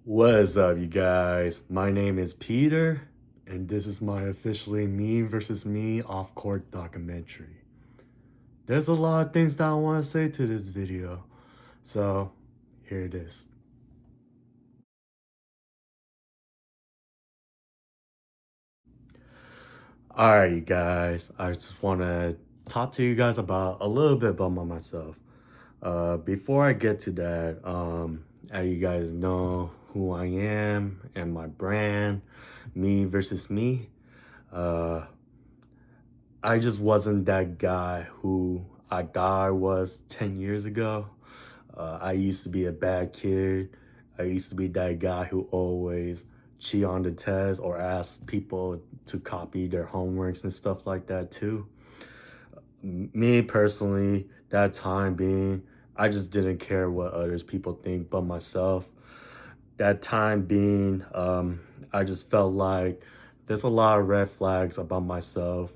What is up, you guys? My name is Peter, and this is my officially Me.Vs.Me.OFFCourt documentary. There's a lot of things that I want to say to this video, so here it is. Alright, you guys, I just want to talk to you guys about a little bit about myself. Before I get to that, as you guys know who I am and my brand, Me versus Me. Uh, I just wasn't that guy who I thought I was 10 years ago. I used to be a bad kid. I used to be that guy who always cheat on the test or ask people to copy their homeworks and stuff like that too. Me personally, that time being, I just didn't care what others people think but myself. That time being, I just felt like there's a lot of red flags about myself,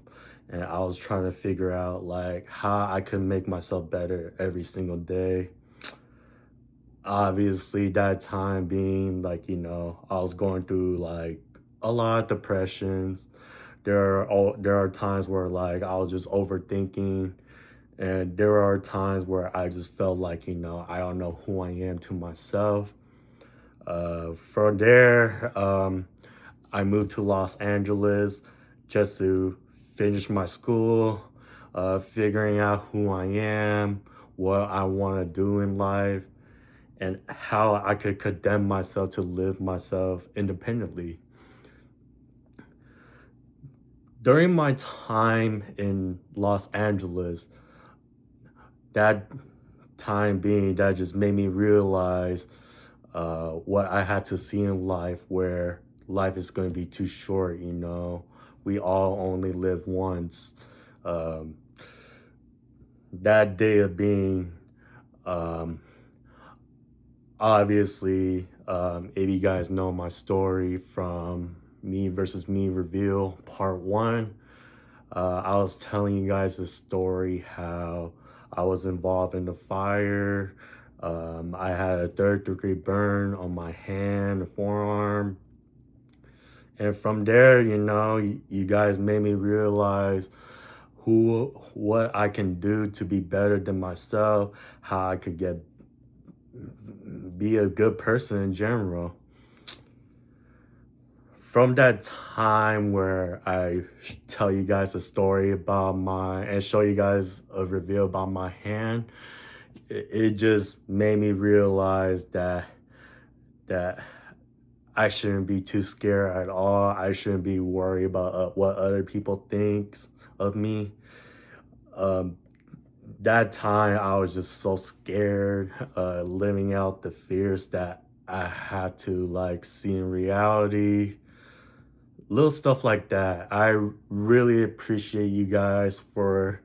and I was trying to figure out like how I could make myself better every single day. Obviously, that time being like, I was going through like a lot of depressions. There are times where like I was just overthinking, and there are times where I just felt like, I don't know who I am to myself. From there, I moved to Los Angeles just to finish my school, figuring out who I am, what I want to do in life, and how I could condemn myself to live myself independently. During my time in Los Angeles, that time being, that just made me realize what I had to see in life, where life is going to be too short, We all only live once. Um, that day of being, um, obviously, if you guys know my story from Me versus Me Reveal Part 1, I was telling you guys the story how I was involved in the fire. I had a third-degree burn on my hand and forearm. And from there, you guys made me realize what I can do to be better than myself, how I could be a good person in general. From that time where I tell you guys a story about and show you guys a reveal about my hand, it just made me realize that I shouldn't be too scared at all. I shouldn't be worried about what other people thinks of me. Um, that time I was just so scared, living out the fears that I had to like see in reality. Little stuff like that. I really appreciate you guys for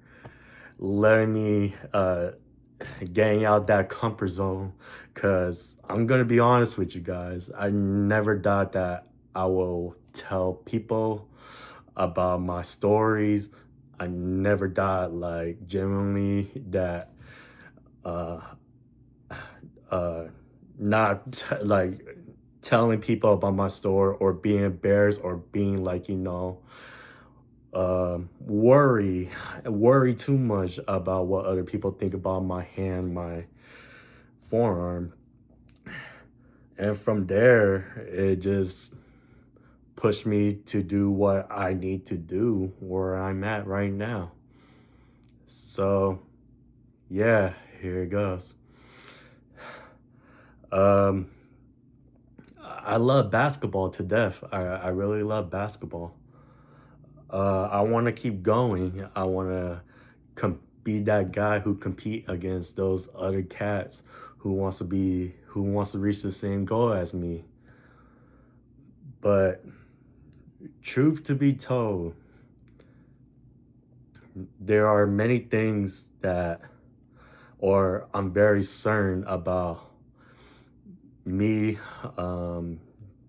letting me getting out that comfort zone, because I'm gonna be honest with you guys, I never thought that I will tell people about my stories. I never thought like genuinely that uh uh not like telling people about my story or being embarrassed or being like, worry too much about what other people think about my hand, my forearm. And from there, it just pushed me to do what I need to do where I'm at right now. So, yeah, here it goes. Um, I love basketball to death. I really love basketball. I want to keep going. I want to be that guy who compete against those other cats who wants to reach the same goal as me. But truth to be told, there are many things or I'm very certain about me,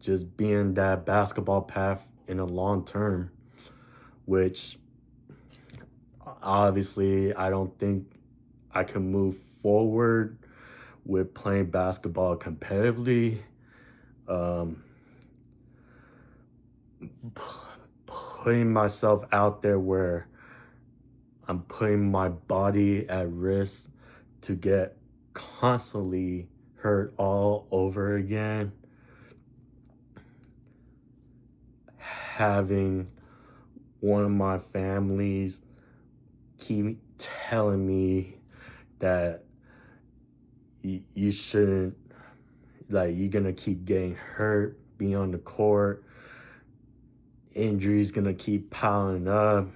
just being that basketball path in a long term, which obviously I don't think I can move forward with playing basketball competitively um, putting myself out there where I'm putting my body at risk to get constantly hurt all over again. Having one of my families keep telling me that you shouldn't, like, you're gonna keep getting hurt, being on the court, injuries gonna keep piling up,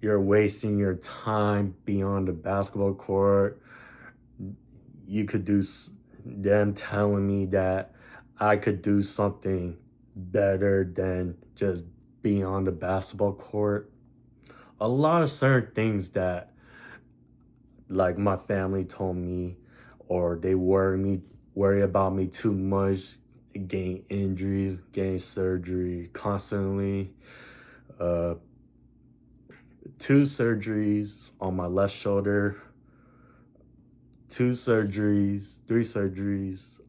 you're wasting your time being on the basketball court. You could do, them telling me that I could do something better than just being on the basketball court. A lot of certain things that, like, my family told me, or they worry about me too much, getting injuries, getting surgery constantly. uh 2 surgeries on my left shoulder, 3 surgeries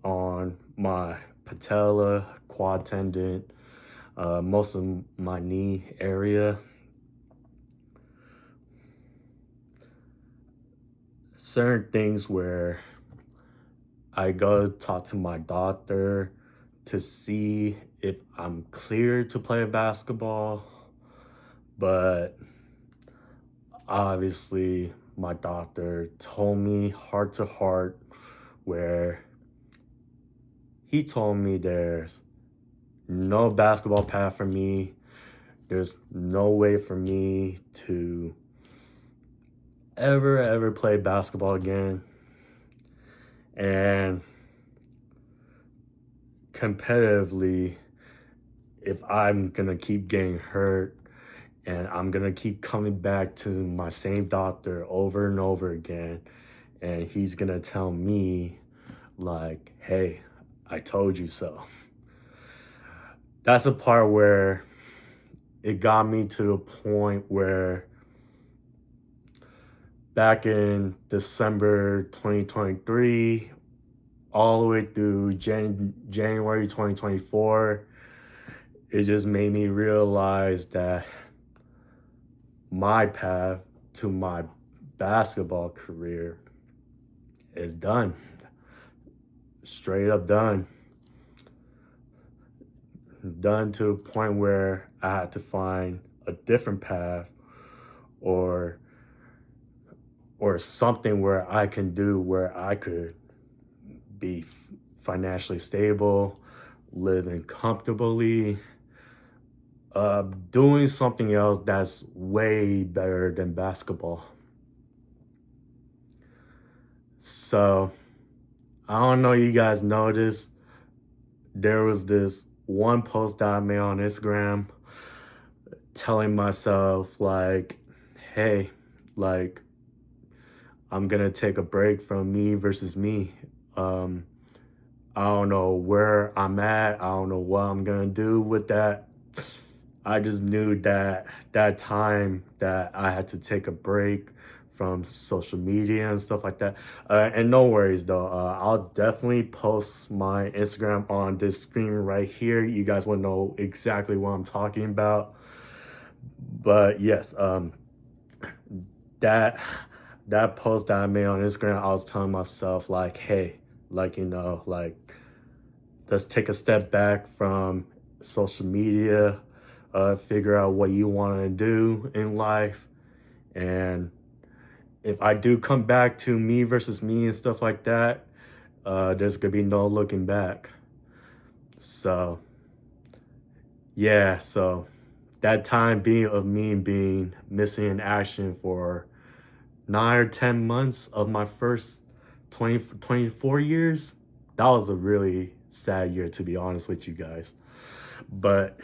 on my patella, quad tendon, most of my knee area. Certain things where I go talk to my doctor to see if I'm cleared to play basketball, but obviously my doctor told me heart to heart where he told me there's no basketball path for me. There's no way for me to ever play basketball again. And competitively, if I'm gonna keep getting hurt and I'm gonna keep coming back to my same doctor over and over again, and he's gonna tell me, like, hey, I told you so. That's the part where it got me to the point where back in December 2023, all the way through January 2024, it just made me realize that my path to my basketball career is done. Straight up done. Done to a point where I had to find a different path, or something where I can do where I could be financially stable, living comfortably, doing something else that's way better than basketball. So I don't know, you guys noticed, there was this one post that I made on Instagram telling myself, like, hey, like, I'm gonna take a break from Me versus Me. I don't know where I'm at. I don't know what I'm gonna do with that. I just knew that that time that I had to take a break from social media and stuff like that. And no worries though, I'll definitely post my Instagram on this screen right here. You guys will know exactly what I'm talking about. But yes, that that post that I made on Instagram, I was telling myself, like, hey, like, like, let's take a step back from social media, figure out what you want to do in life. And if I do come back to Me versus Me and stuff like that, there's gonna be no looking back. So yeah, so that time being of me being missing in action for 9 or 10 months of my first 24 years, that was a really sad year, to be honest with you guys. But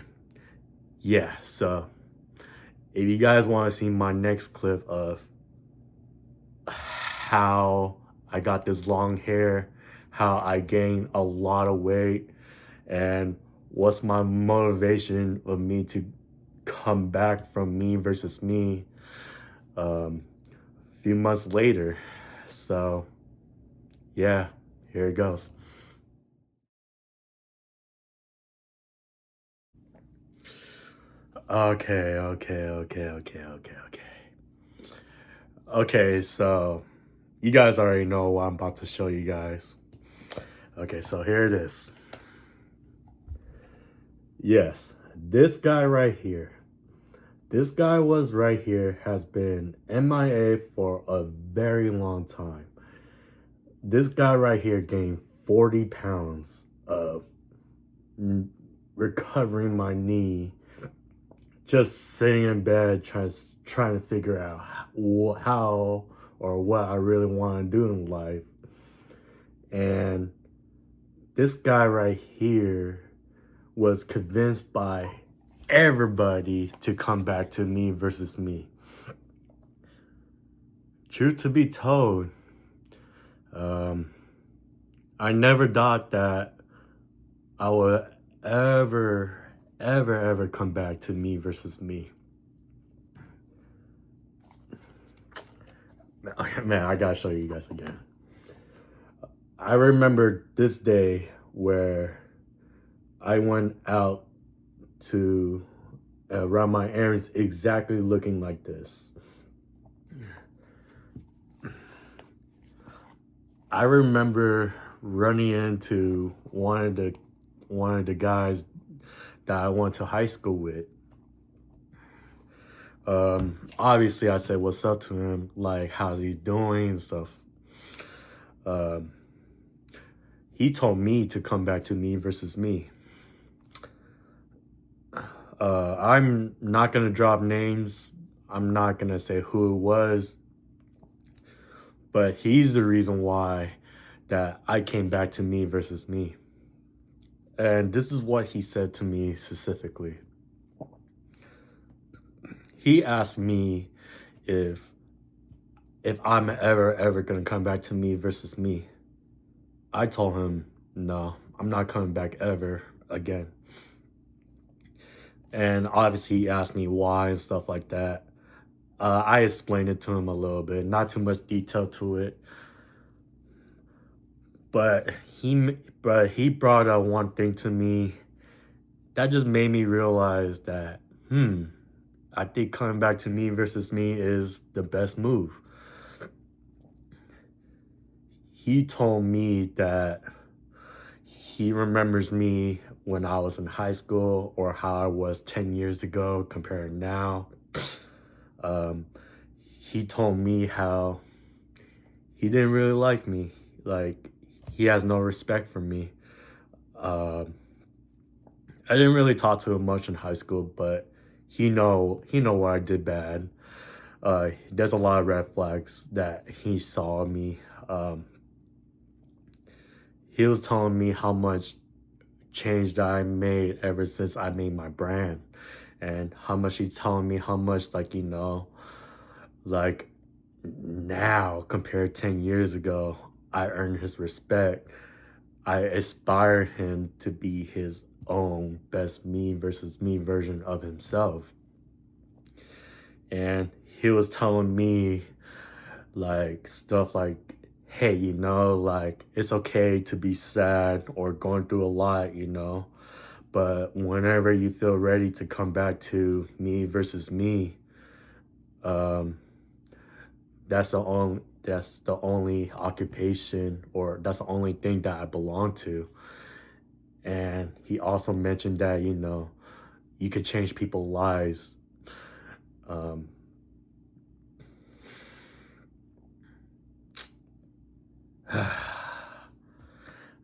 yeah, so if you guys want to see my next clip of how I got this long hair, how I gained a lot of weight, and what's my motivation of me to come back from Me versus Me, a few months later. So yeah, here it goes. Okay. Okay, so you guys already know what I'm about to show you guys. Okay, so here it is. Yes, this guy right here. This guy was right here has been MIA for a very long time. This guy right here gained 40 pounds of recovering my knee, just sitting in bed trying to figure out how or what I really want to do in life. And this guy right here was convinced by everybody to come back to Me versus Me. Truth to be told, I never thought that I would ever come back to Me versus Me. Man, I gotta show you guys again. I remember this day where I went out to run my errands exactly looking like this. I remember running into one of the guys that I went to high school with. Obviously I said what's up to him, like how's he doing and stuff. He told me to come back to Me versus Me. I'm not gonna drop names. I'm not gonna say who it was, but he's the reason why that I came back to Me versus Me. And this is what he said to me specifically. He asked me if I'm ever gonna come back to Me versus Me. I told him, no, I'm not coming back ever again. And obviously he asked me why and stuff like that. I explained it to him a little bit, not too much detail to it. But he brought up one thing to me that just made me realize that, I think coming back to Me versus Me is the best move. He told me that he remembers me when I was in high school or how I was 10 years ago compared now. He told me how he didn't really like me. Like, he has no respect for me. I didn't really talk to him much in high school, but he know where I did bad. There's a lot of red flags that he saw me. He was telling me how much change that I made ever since I made my brand, and how much he's telling me how much, like, like now compared 10 years ago, I earned his respect. I aspired him to be his own best Me versus Me version of himself. And he was telling me like stuff like, hey, like it's okay to be sad or going through a lot, but whenever you feel ready to come back to Me versus Me, that's the only occupation, or that's the only thing that I belong to. And he also mentioned that, you could change people's lives.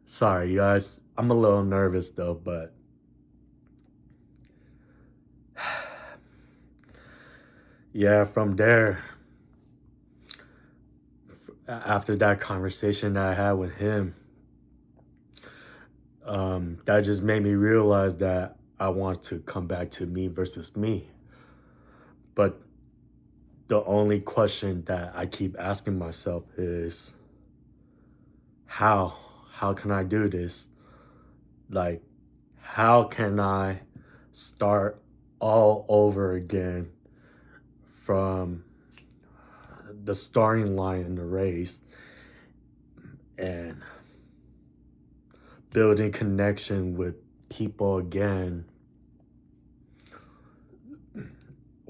Sorry, you guys. I'm a little nervous though, but yeah, from there, after that conversation that I had with him, that just made me realize that I want to come back to Me versus Me. But the only question that I keep asking myself is, how can I do this? Like, how can I start all over again from the starting line in the race and building connection with people again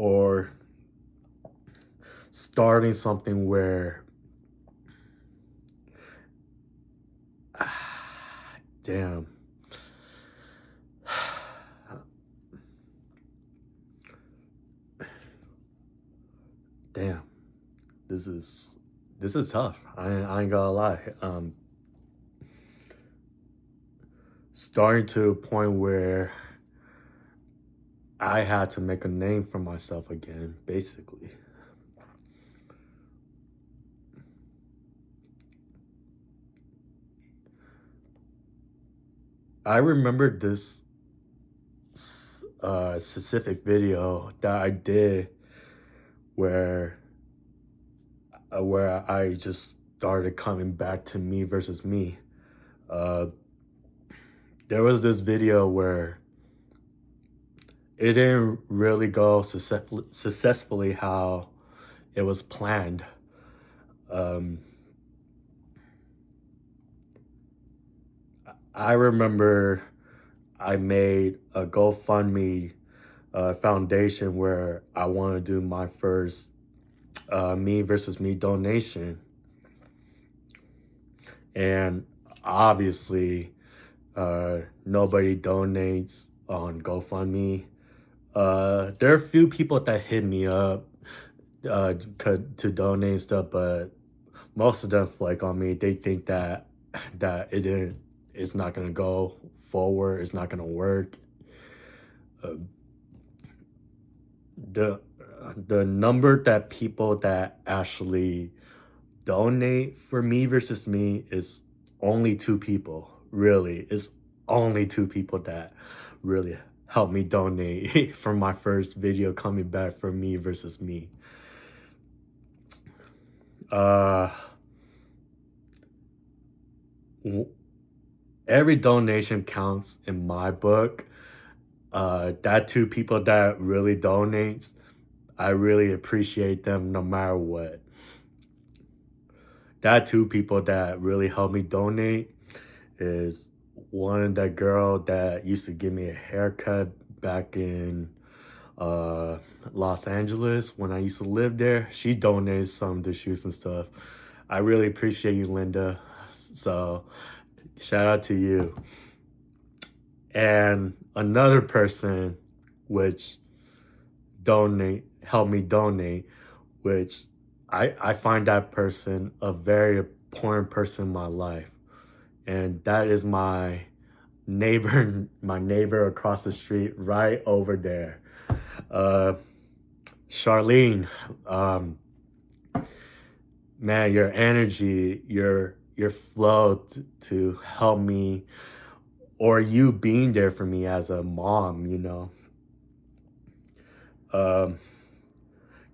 or starting something where damn. Damn. This is tough. I ain't gonna lie. Starting to a point where I had to make a name for myself again, basically. I remember this specific video that I did where I just started coming back to me versus me. There was this video where it didn't really go successfully how it was planned. I remember I made a GoFundMe foundation where I want to do my first Me versus Me donation. And obviously, nobody donates on GoFundMe. There are a few people that hit me up to donate stuff, but most of them flake on me. They think that it's not gonna go forward. It's not gonna work. The number that people that actually donate for Me versus Me is only 2 people. Really, it's only 2 people that really helped me donate for my first video coming back for Me versus Me. Every donation counts in my book. That 2 people that really donates, I really appreciate them no matter what. That 2 people that really helped me donate is one, that girl that used to give me a haircut back in Los Angeles when I used to live there. She donated some of the shoes and stuff. I really appreciate you, Linda. So shout out to you. And another person which helped me donate, which I find that person a very important person in my life. And that is my neighbor across the street, right over there. Charlene, man, your energy, your flow to help me, or you being there for me as a mom, you know.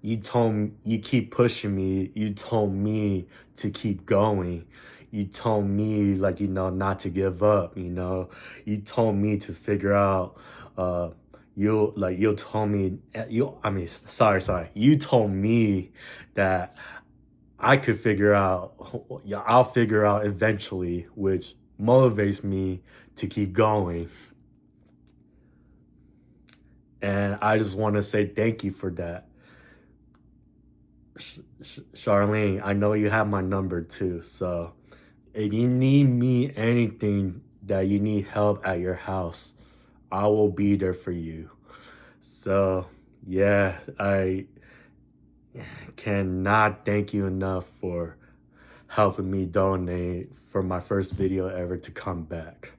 You keep pushing me. You told me to keep going. You told me, like, you know, not to give up, you know. You told me to figure out, you told me, you told me that I could figure out, yeah, I'll figure out eventually, which motivates me to keep going. And I just want to say thank you for that. Charlene, I know you have my number too. So if you need me anything, that you need help at your house, I will be there for you. So yeah, I cannot thank you enough for helping me donate for my first video ever to come back.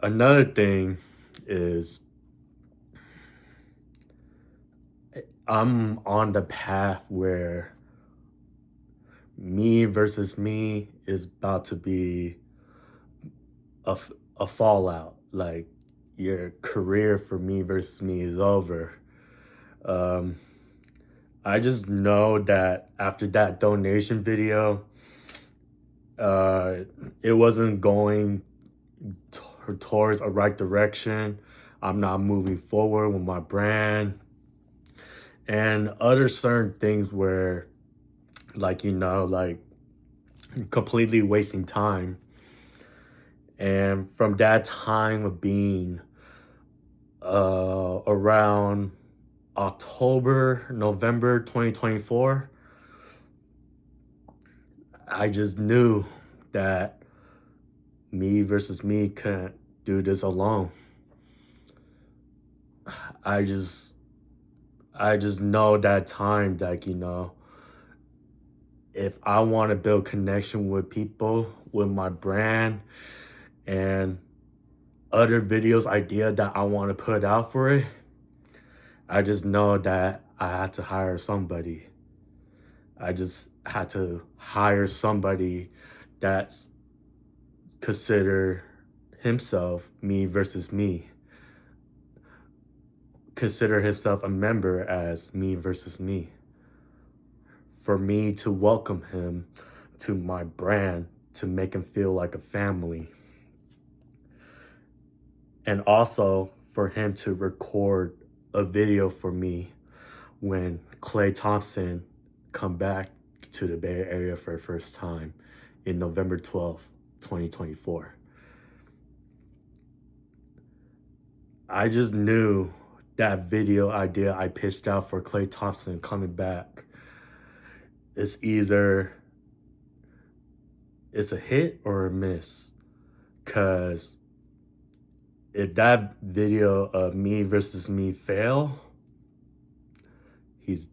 Another thing is, I'm on the path where Me versus Me is about to be a fallout. Like, your career for Me versus Me is over. I just know that after that donation video, it wasn't going towards a right direction. I'm not moving forward with my brand and other certain things where, like, you know, like, completely wasting time. And from that time of being around October, November 2024, I just knew that me versus me couldn't do this alone. I just I just know that time that, if I want to build connection with people, with my brand and other videos idea that I want to put out for it, I just know that I had to hire somebody. I just had to hire somebody that's consider himself me versus me. Consider himself a member as me versus me. For me to welcome him to my brand, to make him feel like a family. And also for him to record a video for me when Klay Thompson come back to the Bay Area for the first time in November 12th, 2024. I just knew that video idea I pitched out for Klay Thompson coming back is either it's a hit or a miss. Cause if that video of me versus me fail, he's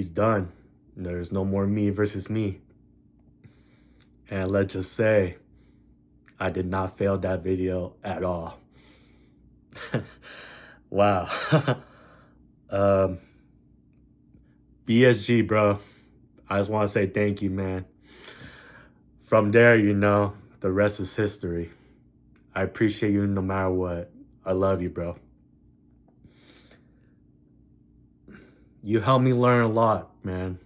done. There's no more me versus me. And let's just say I did not fail that video at all. Wow. BSG, bro. I just want to say thank you, man. From there, the rest is history. I appreciate you no matter what. I love you, bro. You helped me learn a lot, man.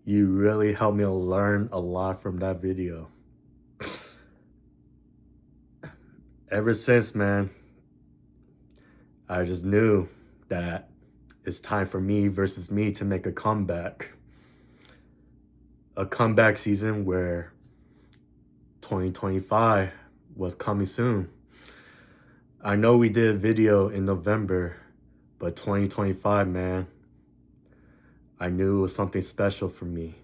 You really helped me learn a lot from that video. Ever since, man, I just knew that it's time for me versus me to make a comeback. A comeback season where 2025 was coming soon. I know we did a video in November, but 2025, man, I knew it was something special for me.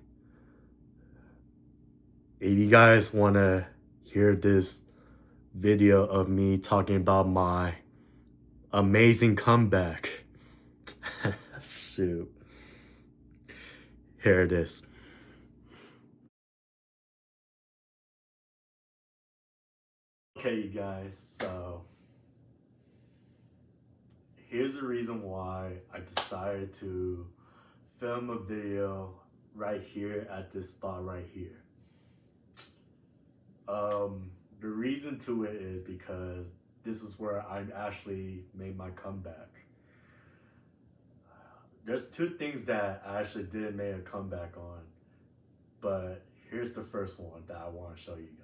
If you guys want to hear this video of me talking about my amazing comeback, shoot, here it is. Okay, you guys, so here's the reason why I decided to film a video right here at this spot right here. The reason to it is because this is where I actually made my comeback. There's two things that I actually did make a comeback on, but here's the first one that I want to show you guys.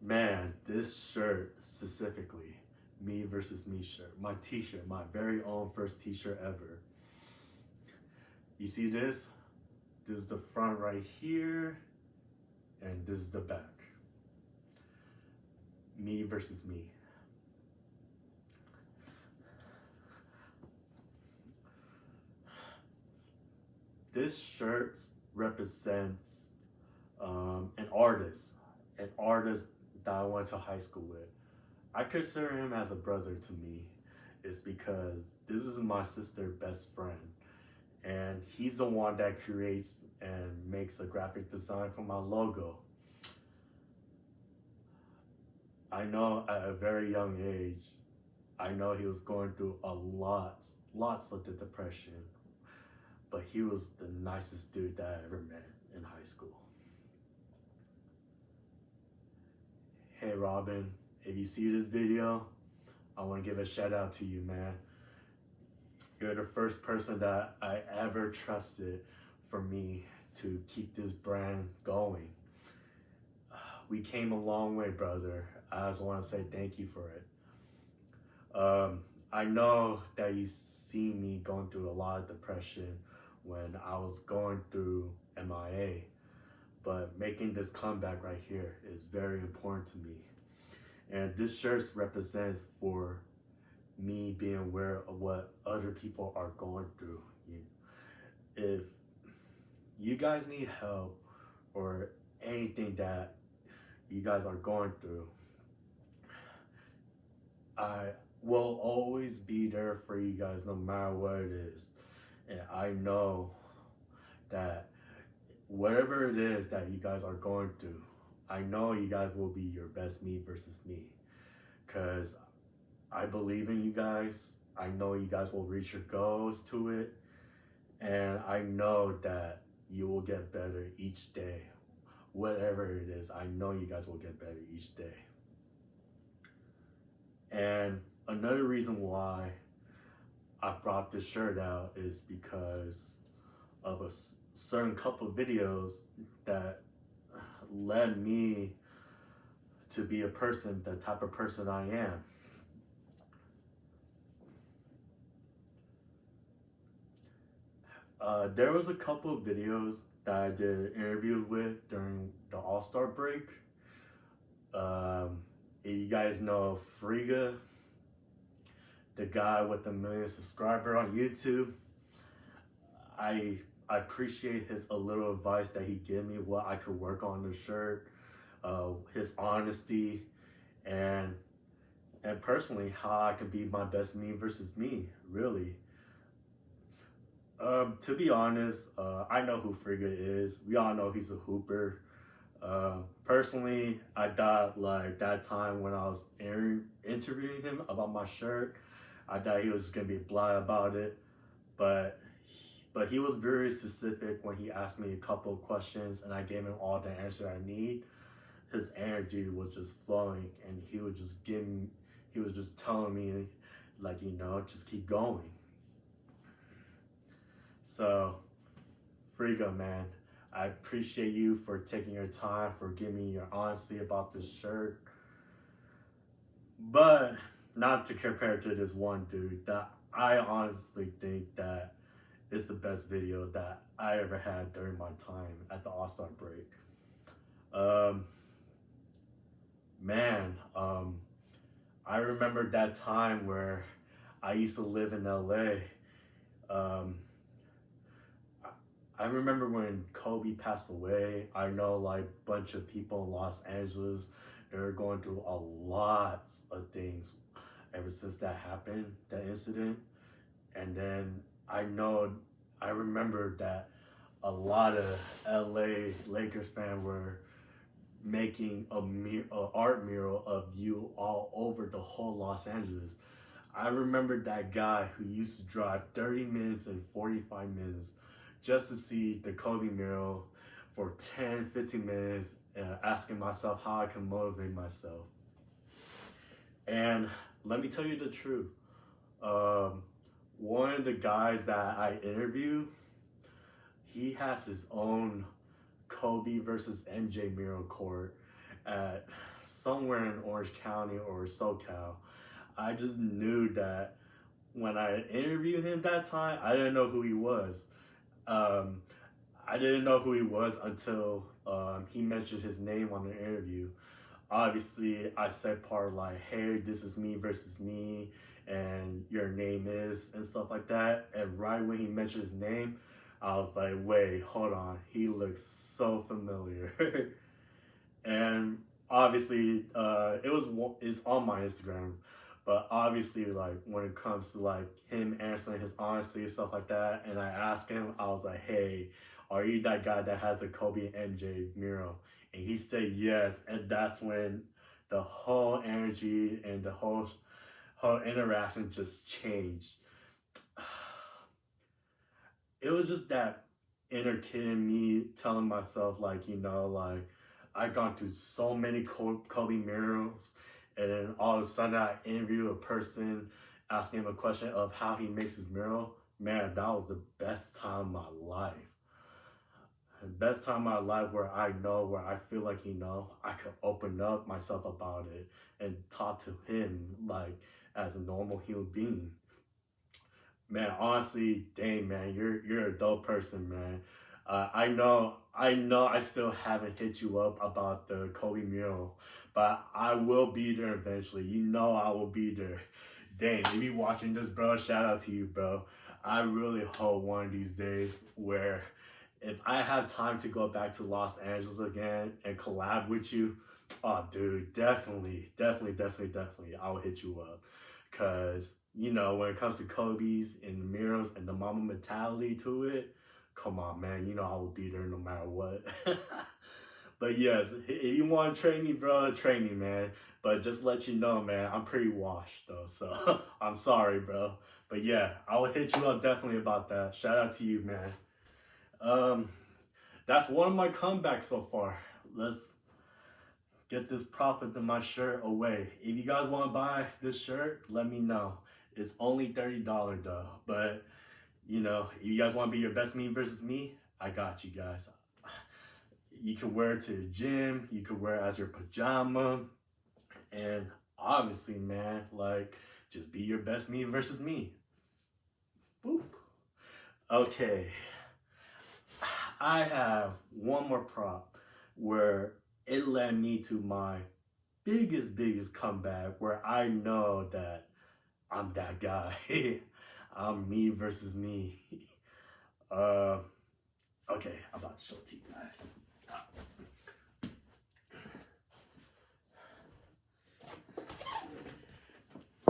Man, this shirt specifically, Me versus Me shirt, my t-shirt, my very own first t-shirt ever. You see this? This is the front right here, and this is the back. Me versus me. This shirt represents an artist that I went to high school with. I consider him as a brother to me. It's because this is my sister's best friend. And he's the one that creates and makes a graphic design for my logo. I know at a very young age, I know he was going through lots of the depression, but he was the nicest dude that I ever met in high school. Hey Robin, if you see this video, I want to give a shout out to you, man. You're the first person that I ever trusted for me to keep this brand going. We came a long way, brother. I just want to say thank you for it. I know that you see me going through a lot of depression when I was going through MIA, but making this comeback right here is very important to me. And this shirt represents for me being aware of what other people are going through. If you guys need help or anything that you guys are going through, I will always be there for you guys no matter what it is. And I know that whatever it is that you guys are going through, I know you guys will be your best me versus me. Because I believe in you guys. I know you guys will reach your goals to it. And I know that you will get better each day. Whatever it is, I know you guys will get better each day. And another reason why I brought this shirt out is because of a certain couple videos that led me to be a person, the type of person I am. There was a couple of videos that I did an interview with during the All-Star break. If you guys know Friga, the guy with the 1 million subscribers on YouTube, I appreciate his a little advice that he gave me what I could work on the shirt, his honesty, and personally how I could be my best me versus me, really. To be honest, I know who Friga is. We all know he's a hooper. Personally, I thought like that time when I was interviewing him about my shirt, I thought he was just gonna be blah about it, but he was very specific when he asked me a couple of questions and I gave him all the answer I need. His energy was just flowing and he was just telling me like, just keep going. So, Friga, man, I appreciate you for taking your time, for giving me your honesty about this shirt. But not to compare to this one dude that I honestly think that is the best video that I ever had during my time at the All-Star break. I remember that time where I used to live in LA. I remember when Kobe passed away. I know like a bunch of people in Los Angeles, they're going through a lot of things ever since that happened, that incident. And then I remember that a lot of LA Lakers fans were making a art mural of you all over the whole Los Angeles. I remember that guy who used to drive 30 minutes and 45 minutes just to see the Kobe mural for 10, 15 minutes, asking myself how I can motivate myself. And let me tell you the truth. One of the guys that I interviewed, he has his own Kobe versus MJ mural court at somewhere in Orange County or SoCal. I just knew that when I interviewed him that time, I didn't know who he was. I didn't know who he was until he mentioned his name on the interview. Obviously, I said part like, hey, this is me versus me, and your name is, and stuff like that. And right when he mentioned his name, I was like, wait, hold on. He looks so familiar. And obviously, it's on my Instagram. But obviously, like when it comes to like him answering his honesty and stuff like that, and I asked him, I was like, "Hey, are you that guy that has the Kobe and MJ mural?" And he said yes, and that's when the whole energy and the whole interaction just changed. It was just that inner kid in me telling myself, like, like I've gone through so many Kobe murals. And then all of a sudden I interview a person, asking him a question of how he makes his mural. Man, that was the best time of my life. The best time of my life where I feel like, I could open up myself about it and talk to him like as a normal human being. Man, honestly, dang man, you're a dope person, man. I still haven't hit you up about the Kobe mural, but I will be there eventually. You know I will be there. Dang, if you watching this, bro, shout out to you, bro. I really hope one of these days where if I have time to go back to Los Angeles again and collab with you, oh, dude, definitely, I will hit you up. Cause you know when it comes to Kobe's and the murals and the mama mentality to it, come on, man, you know I will be there no matter what. But yes, if you want to train me, bro, train me, man. But just let you know, man, I'm pretty washed though, so I'm sorry, bro. But yeah, I will hit you up definitely about that. Shout out to you, man. Um, that's one of my comebacks so far. Let's get this profit in my shirt away. If you guys want to buy this shirt, let me know. It's only $30 though. But you know, if you guys want to be your best me versus me, I got you guys. You can wear it to the gym. You can wear it as your pajama. And obviously, man, like, just be your best me versus me. Boop. Okay. I have one more prop where it led me to my biggest comeback where I know that I'm that guy. I'm me versus me. uh, okay, I'm about to show it to you guys.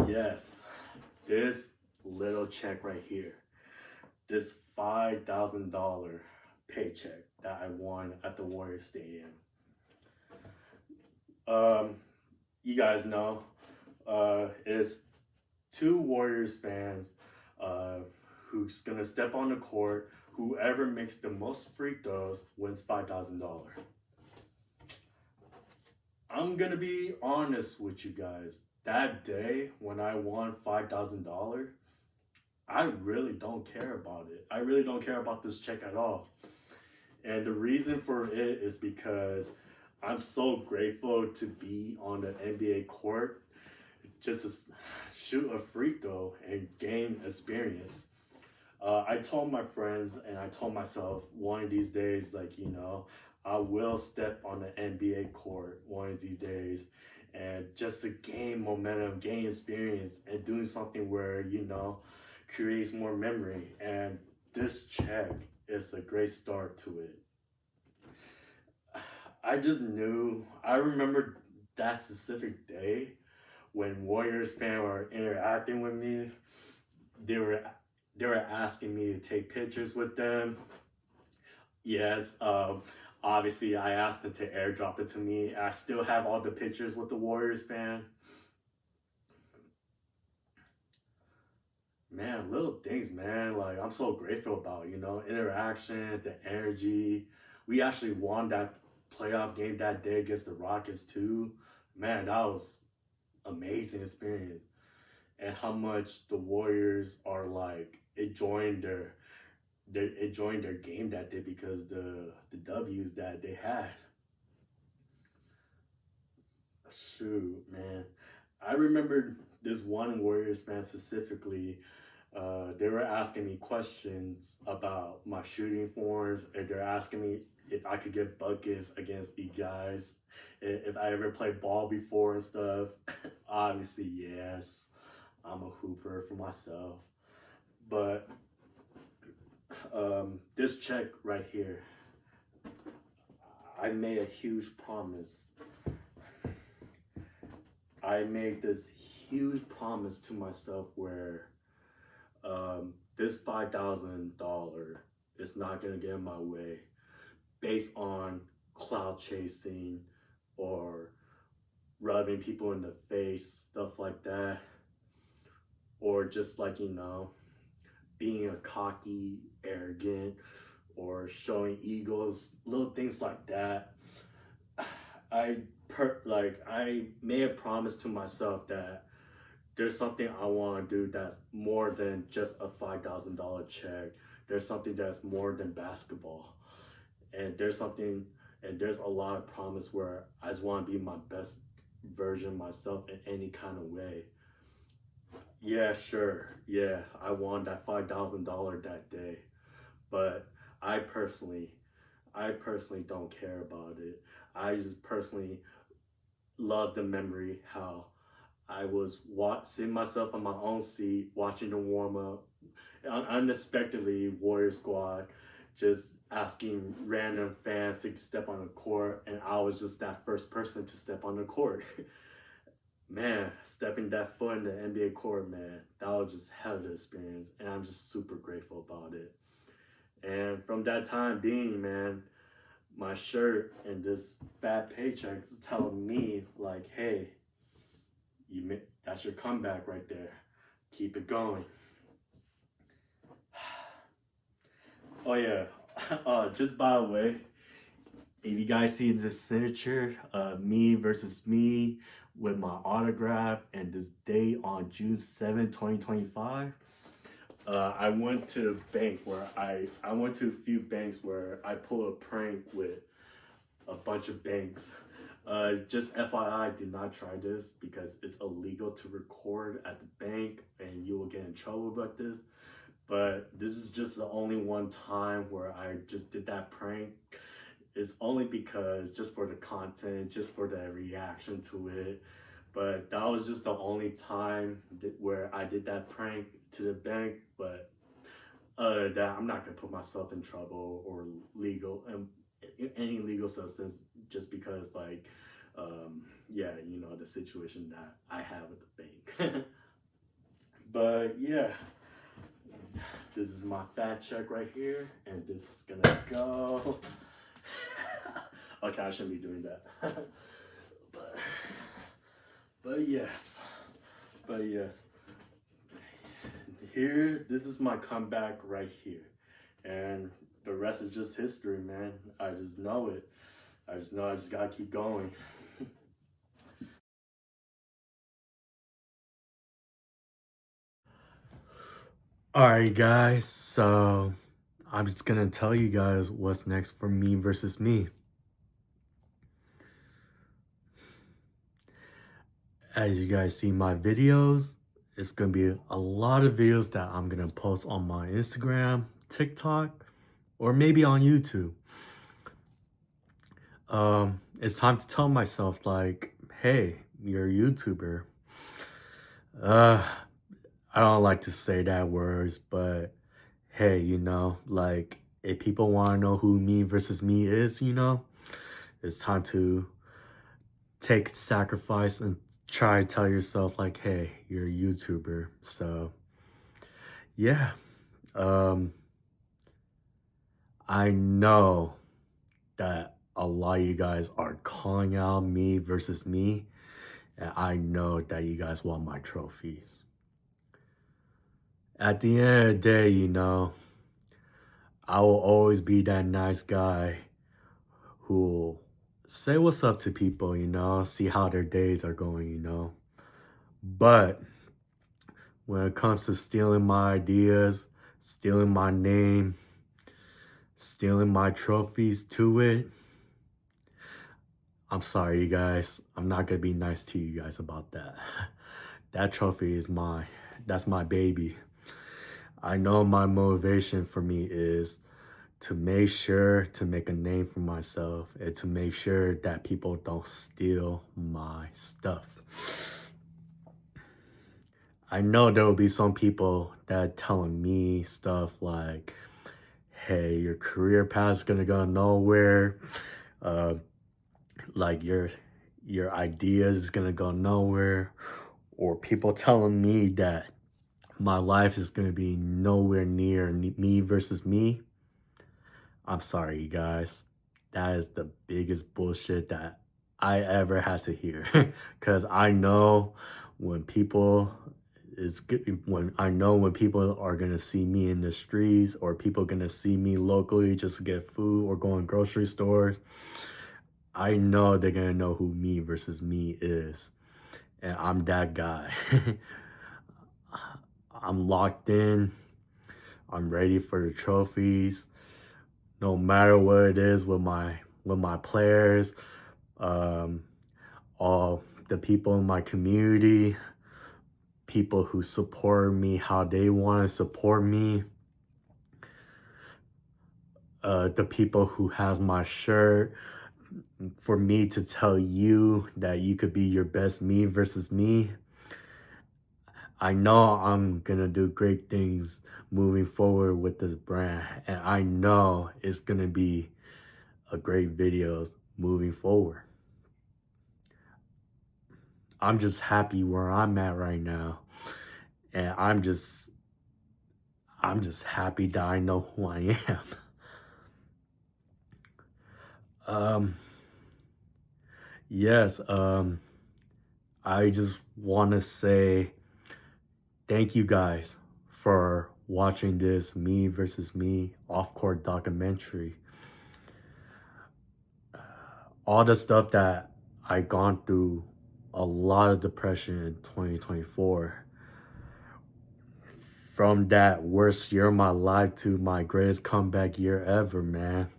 Yes, this little check right here, this $5,000 paycheck that I won at the Warriors Stadium. You guys know, it's two Warriors fans who's gonna step on the court. Whoever makes the most free throws wins $5,000. I'm gonna be honest with you guys. That day when I won $5,000, I really don't care about it. I really don't care about this check at all. And the reason for it is because I'm so grateful to be on the NBA court just to shoot a free throw and gain experience. I told my friends and I told myself one of these days, like, you know, I will step on the NBA court one of these days and just to gain momentum, gain experience, and doing something where, you know, creates more memory. And this check is a great start to it. I just knew, I remember that specific day when Warriors fans were interacting with me. They were asking me to take pictures with them. Yes, obviously I asked them to airdrop it to me. I still have all the pictures with the Warriors fan. Man, little things, man. Like I'm so grateful about, you know, interaction, the energy. We actually won that playoff game that day against the Rockets too. Man, that was amazing experience. And how much the Warriors are like it joined their game that day because the W's that they had. Shoot, man. I remember this one Warriors fan specifically. They were asking me questions about my shooting forms, and they're asking me if I could get buckets against the guys, if I ever played ball before and stuff. Obviously, yes. I'm a hooper for myself. But this check right here, I made a huge promise. I made this huge promise to myself where this $5,000 is not gonna get in my way based on cloud chasing or rubbing people in the face, stuff like that, or just like, you know, being a cocky, arrogant, or showing egos, little things like that. I made a promise to myself that there's something I want to do that's more than just a $5,000 check. There's something that's more than basketball, and there's a lot of promise where I just want to be my best version of myself in any kind of way. Yeah, sure. Yeah, I won that $5,000 that day. But I I personally don't care about it. I just personally love the memory how I was sitting myself on my own seat, watching the warm up. Unexpectedly, Warrior Squad just asking random fans to step on the court, and I was just that first person to step on the court. Man, stepping that foot in the NBA court, man, that was just hell of an experience, and I'm just super grateful about it. And from that time being, man, my shirt and this fat paycheck is telling me like, hey, that's your comeback right there. Keep it going. Oh yeah. Just by the way, if you guys see this signature, me versus me with my autograph and this date on June 7, 2025. I went to a bank where I went to a few banks where I pulled a prank with a bunch of banks. Just FYI, do not try this because it's illegal to record at the bank and you will get in trouble about this. But this is just the only one time where I just did that prank. It's only because just for the content, just for the reaction to it. But that was just the only time where I did that prank to the bank. But other than that, I'm not gonna put myself in trouble or any legal substance just because yeah, you know, the situation that I have with the bank. But yeah, this is my fat check right here, and this is gonna go. Okay, I shouldn't be doing that. but yes, here, this is my comeback right here, and the rest is just history, man. I just know it. I just gotta keep going. Alright guys, so I'm just gonna tell you guys what's next for me versus me. As you guys see my videos, it's gonna be a lot of videos that I'm gonna post on my Instagram, TikTok, or maybe on YouTube. It's time to tell myself like, hey, you're a YouTuber. I don't like to say that words, but hey, you know, like if people want to know who me versus me is, you know, it's time to take sacrifice and try to tell yourself like, hey, you're a YouTuber. So yeah, I know that a lot of you guys are calling out me versus me, and I know that you guys want my trophies. At the end of the day, you know, I will always be that nice guy who will say what's up to people, you know, see how their days are going, you know. But when it comes to stealing my ideas, stealing my name, stealing my trophies to it, I'm sorry, you guys. I'm not going to be nice to you guys about that. That trophy is mine. That's my baby. I know my motivation for me is to make sure to make a name for myself and to make sure that people don't steal my stuff. I know there will be some people that are telling me stuff like, hey, your career path is gonna go nowhere. Like your ideas is gonna go nowhere. Or people telling me that my life is gonna be nowhere near me versus me. I'm sorry, you guys. That is the biggest bullshit that I ever had to hear. Cause I know when people when people are gonna see me in the streets or people gonna see me locally just to get food or go in grocery stores, I know they're gonna know who me versus me is. And I'm that guy. I'm locked in. I'm ready for the trophies. No matter what it is with my players, all the people in my community, people who support me how they want to support me. the people who has my shirt, for me to tell you that you could be your best me versus me. I know I'm gonna do great things moving forward with this brand, and I know it's gonna be a great videos moving forward. I'm just happy where I'm at right now, and I'm just happy that I know who I am. um yes, I just want to say thank you guys for watching this Me versus Me off court documentary. All the stuff that I gone through, a lot of depression in 2024. From that worst year of my life to my greatest comeback year ever, man.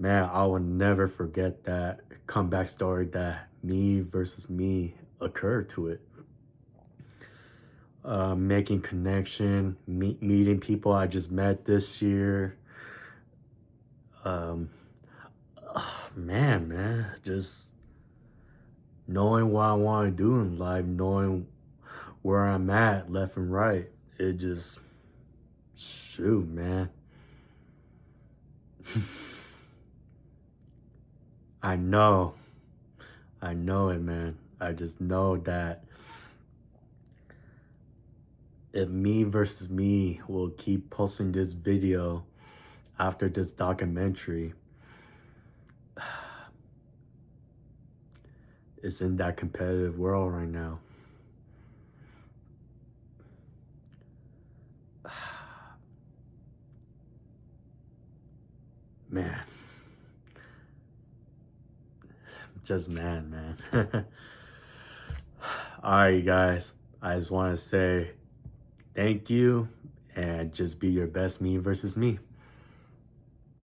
Man, I will never forget that comeback story that Me versus Me occurred to it. Making connection, meeting people I just met this year. Um, man, just knowing what I want to do in life, knowing where I'm at, left and right. It just, shoot, man. I know it, man. I just know that if Me versus Me will keep posting this video after this documentary, it's in that competitive world right now. Man, just man. All right, guys. I just want to say thank you and just be your best me versus me.